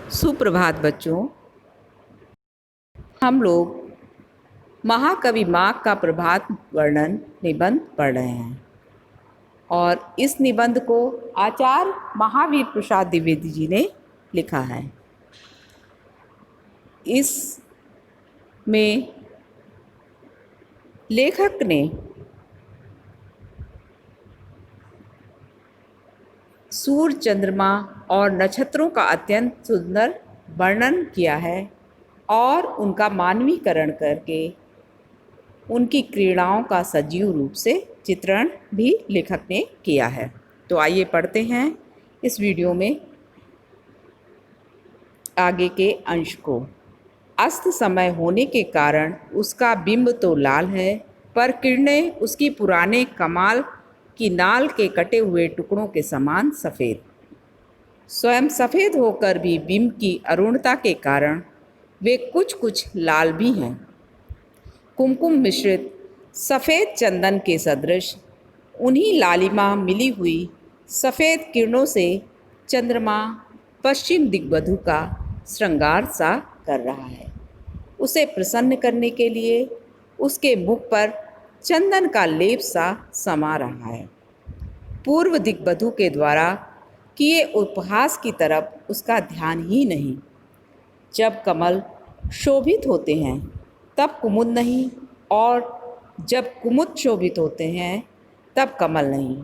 सुप्रभात बच्चों। हम लोग महाकवि माघ का प्रभात वर्णन निबंध पढ़ रहे हैं और इस निबंध को आचार्य महावीर प्रसाद द्विवेदी जी ने लिखा है। इसमें लेखक ने सूर्य, चंद्रमा और नक्षत्रों का अत्यंत सुंदर वर्णन किया है और उनका मानवीकरण करके उनकी क्रीड़ाओं का सजीव रूप से चित्रण भी लेखक ने किया है। तो आइए पढ़ते हैं इस वीडियो में आगे के अंश को। अस्त समय होने के कारण उसका बिंब तो लाल है, पर किरणें उसकी पुराने कमाल की नाल के कटे हुए टुकड़ों के समान सफ़ेद। स्वयं सफ़ेद होकर भी बिंब की अरुणता के कारण वे कुछ कुछ लाल भी हैं। कुमकुम मिश्रित सफ़ेद चंदन के सदृश उन्हीं लालिमा मिली हुई सफ़ेद किरणों से चंद्रमा पश्चिम दिग्बधु का श्रृंगार सा कर रहा है। उसे प्रसन्न करने के लिए उसके मुख पर चंदन का लेप सा समा रहा है। पूर्व दिग्बधु के द्वारा किए उपहास की तरफ उसका ध्यान ही नहीं। जब कमल शोभित होते हैं तब कुमुद नहीं, और जब कुमुद शोभित होते हैं तब कमल नहीं।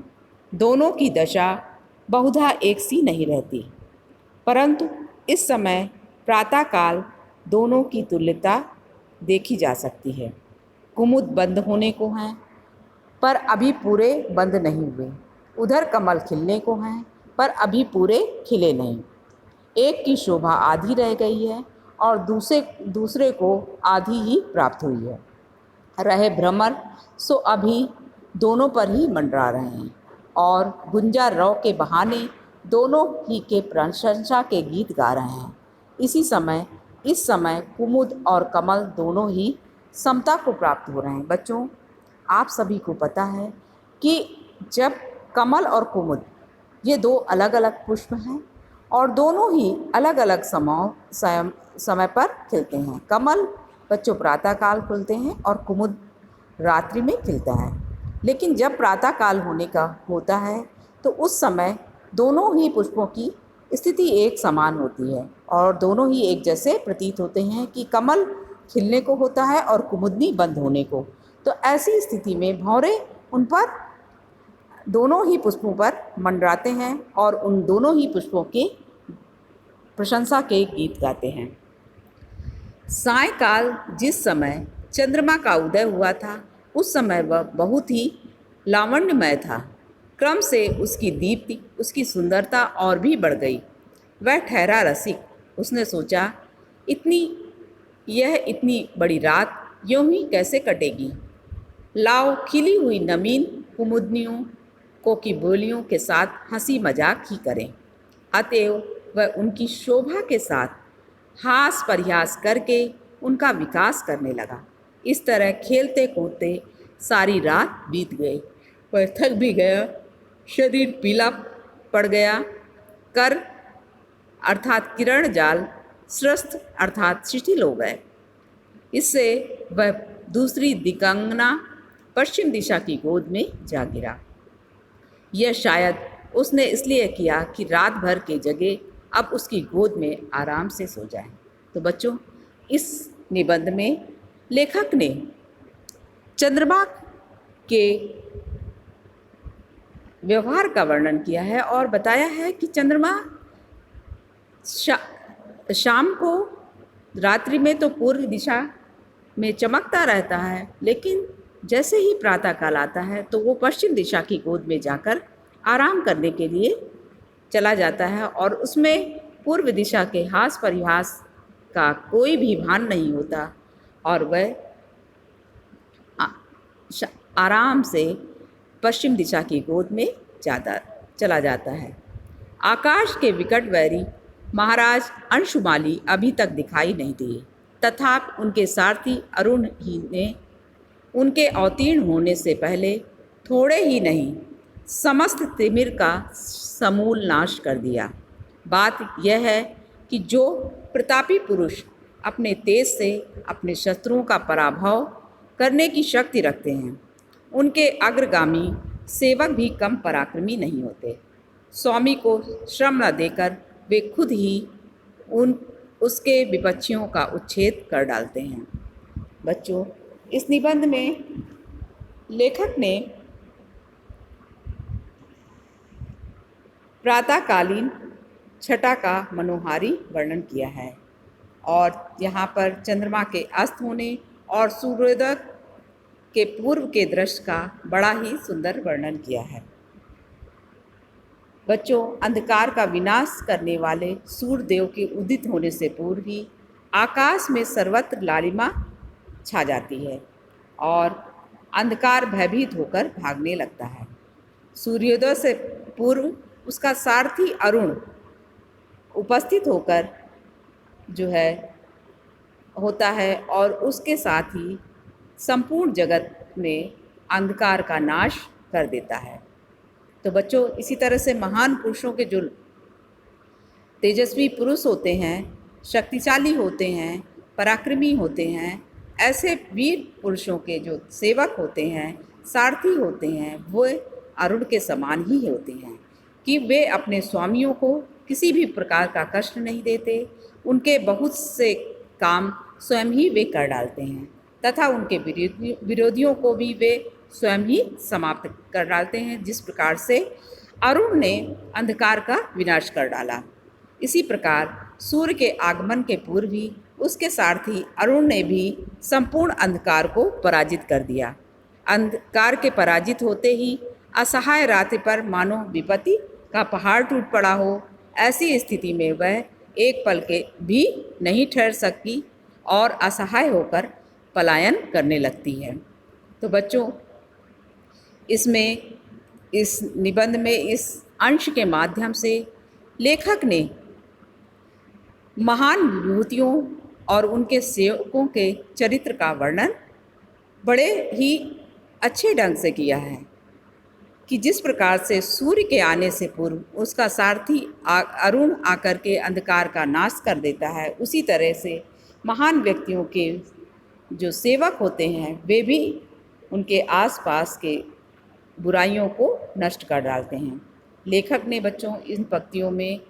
दोनों की दशा बहुधा एक सी नहीं रहती, परंतु इस समय प्रातःकाल दोनों की तुल्यता देखी जा सकती है। कुमुद बंद होने को हैं, पर अभी पूरे बंद नहीं हुए। उधर कमल खिलने को हैं, पर अभी पूरे खिले नहीं। एक की शोभा आधी रह गई है और दूसरे को आधी ही प्राप्त हुई है। रहे भ्रमर सो अभी दोनों पर ही मंडरा रहे हैं और गुंजा रव के बहाने दोनों ही के प्रशंसा के गीत गा रहे हैं। इस समय कुमुद और कमल दोनों ही समता को प्राप्त हो रहे हैं। बच्चों, आप सभी को पता है कि जब कमल और कुमुद ये दो अलग अलग पुष्प हैं और दोनों ही अलग अलग समय पर खिलते हैं। कमल बच्चों प्रातःकाल खुलते हैं और कुमुद रात्रि में खिलता है। लेकिन जब प्रातःकाल होने का होता है तो उस समय दोनों ही पुष्पों की स्थिति एक समान होती है और दोनों ही एक जैसे प्रतीत होते हैं कि कमल खिलने को होता है और कुमुदनी बंद होने को। तो ऐसी स्थिति में भंवरे उन पर दोनों ही पुष्पों पर मंडराते हैं और उन दोनों ही पुष्पों की प्रशंसा के गीत गाते हैं। सायंकाल जिस समय चंद्रमा का उदय हुआ था उस समय वह बहुत ही लावण्यमय था। क्रम से उसकी दीप्ति, उसकी सुंदरता और भी बढ़ गई। वह ठहरा रसिक। उसने सोचा, इतनी बड़ी रात यूं ही कैसे कटेगी। लाओ खिली हुई नवीन कुमुदनियों को की बोलियों के साथ हंसी मजाक ही करें। अतएव वह उनकी शोभा के साथ हास परिहास करके उनका विकास करने लगा। इस तरह खेलते कूदते सारी रात बीत गई। वह थक भी गया, शरीर पीला पड़ गया। कर अर्थात किरण जाल स्रस्त अर्थात शिथिल हो गए। इससे वह दूसरी दिगंगना पश्चिम दिशा की गोद में जा गिरा। यह शायद उसने इसलिए किया कि रात भर के जगह अब उसकी गोद में आराम से सो जाए। तो बच्चों, इस निबंध में लेखक ने चंद्रमा के व्यवहार का वर्णन किया है और बताया है कि चंद्रमा शाम को रात्रि में तो पूर्व दिशा में चमकता रहता है, लेकिन जैसे ही प्रातःकाल आता है तो वो पश्चिम दिशा की गोद में जाकर आराम करने के लिए चला जाता है और उसमें पूर्व दिशा के हास परिहास का कोई भी भान नहीं होता और वह आराम से पश्चिम दिशा की गोद में चला जाता है। आकाश के विकट वैरी महाराज अंशुमाली अभी तक दिखाई नहीं दिए, तथापि उनके सारथी अरुण ही ने उनके अवतीर्ण होने से पहले थोड़े ही नहीं समस्त तिमिर का समूल नाश कर दिया। बात यह है कि जो प्रतापी पुरुष अपने तेज से अपने शत्रुओं का पराभव करने की शक्ति रखते हैं, उनके अग्रगामी सेवक भी कम पराक्रमी नहीं होते। स्वामी को श्रम न देकर वे खुद ही उसके विपक्षियों का उच्छेद कर डालते हैं। बच्चों, इस निबंध में लेखक ने प्रातःकालीन छटा का मनोहारी वर्णन किया है और यहाँ पर चंद्रमा के अस्त होने और सूर्योदय के पूर्व के दृश्य का बड़ा ही सुंदर वर्णन किया है। बच्चों, अंधकार का विनाश करने वाले सूर्य देव के उदित होने से पूर्व ही आकाश में सर्वत्र लालिमा छा जाती है और अंधकार भयभीत होकर भागने लगता है। सूर्योदय से पूर्व उसका सारथी अरुण उपस्थित होकर होता है और उसके साथ ही संपूर्ण जगत में अंधकार का नाश कर देता है। तो बच्चों, इसी तरह से महान पुरुषों के जो तेजस्वी पुरुष होते हैं, शक्तिशाली होते हैं, पराक्रमी होते हैं, ऐसे वीर पुरुषों के जो सेवक होते हैं, सारथी होते हैं, वो अरुण के समान ही होते हैं कि वे अपने स्वामियों को किसी भी प्रकार का कष्ट नहीं देते। उनके बहुत से काम स्वयं ही वे कर डालते हैं तथा उनके विरोधियों को भी वे स्वयं ही समाप्त कर डालते हैं, जिस प्रकार से अरुण ने अंधकार का विनाश कर डाला। इसी प्रकार सूर्य के आगमन के पूर्व ही उसके सारथी अरुण ने भी संपूर्ण अंधकार को पराजित कर दिया। अंधकार के पराजित होते ही असहाय रात्रि पर मानो विपत्ति का पहाड़ टूट पड़ा हो, ऐसी स्थिति में वह एक पल के भी नहीं ठहर सकती और असहाय होकर पलायन करने लगती है। तो बच्चों, इस निबंध में इस अंश के माध्यम से लेखक ने महान विभूतियों और उनके सेवकों के चरित्र का वर्णन बड़े ही अच्छे ढंग से किया है कि जिस प्रकार से सूर्य के आने से पूर्व उसका सारथी अरुण आकर के अंधकार का नाश कर देता है, उसी तरह से महान व्यक्तियों के जो सेवक होते हैं वे भी उनके आसपास के बुराइयों को नष्ट कर डालते हैं। लेखक ने बच्चों इन पंक्तियों में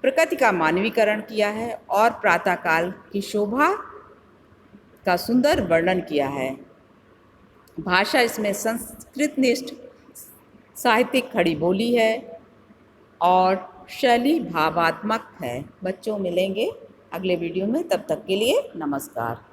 प्रकृति का मानवीकरण किया है और प्रातःकाल की शोभा का सुंदर वर्णन किया है। भाषा इसमें संस्कृतनिष्ठ साहित्यिक खड़ी बोली है और शैली भावात्मक है। बच्चों, मिलेंगे अगले वीडियो में, तब तक के लिए नमस्कार।